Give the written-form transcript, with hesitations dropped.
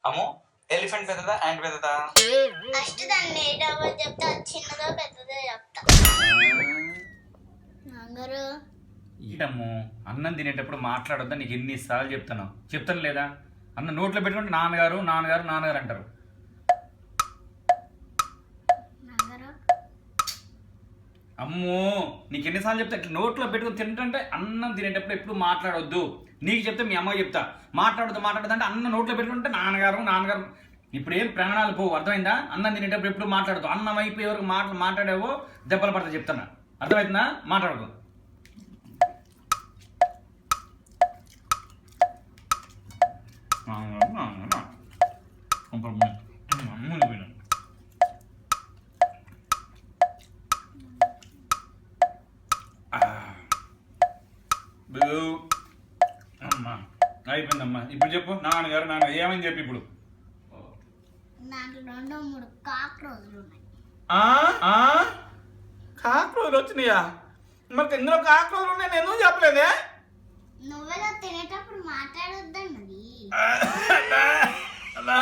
అమ్మో ఎలిఫెంట్ పెద్దదా యాంట్ పెద్దదా? ఫస్ట్ దాన్ని డబల్ చెప్తా, చిన్నదో పెద్దదో చెప్తా. నాన్నగారు ఈటమ్ము అన్నం తినేటప్పుడు మాట్లాడొద్దా నీకు ఎన్నిసార్లు చెప్తాను లేదా? అన్న నోట్లో పెట్టుకుంటే నాన్నగారు నాన్నగారు నాన్నగారు అంటారు. అమ్మో నీకు ఎన్నిసార్లు చెప్తా ఇట్లా నోట్లో పెట్టుకుని తింటుంటే అన్నం తినేటప్పుడు ఎప్పుడు మాట్లాడొద్దు. నీకు చెప్తే మీ అమ్మకి చెప్తా మాట్లాడొద్దు అంటే అన్నం నోట్లో పెట్టుకుంటే నాన్నగారు. ఇప్పుడు ఏం ప్రాణాలు పోవు, అర్థమైందా? అన్నం తినేటప్పుడు ఎప్పుడు మాట్లాడదు. అన్నం అయిపోయే వరకు మాట్లాడావో దెబ్బలు పడతా చెప్తాను, అర్థమవుతుందా? మాట్లాడదు. అమ్మా అయిపోయిందమ్మా. ఇప్పుడు చెప్పు నాన్నగారు ఏమని చెప్పి ఇప్పుడు. నాకు 2-3 కాక్రోచ్లు ఉన్నాయి. కాక్రోచ్లు వచ్చినాయా? మరి ఇందులో కాక్రోచ్లు ఉన్నాయి, నేను ఎందుకు చెప్పలేదే? నువ్వేదో తినేటప్పుడు మాట్లాడొద్దన్నది. అలా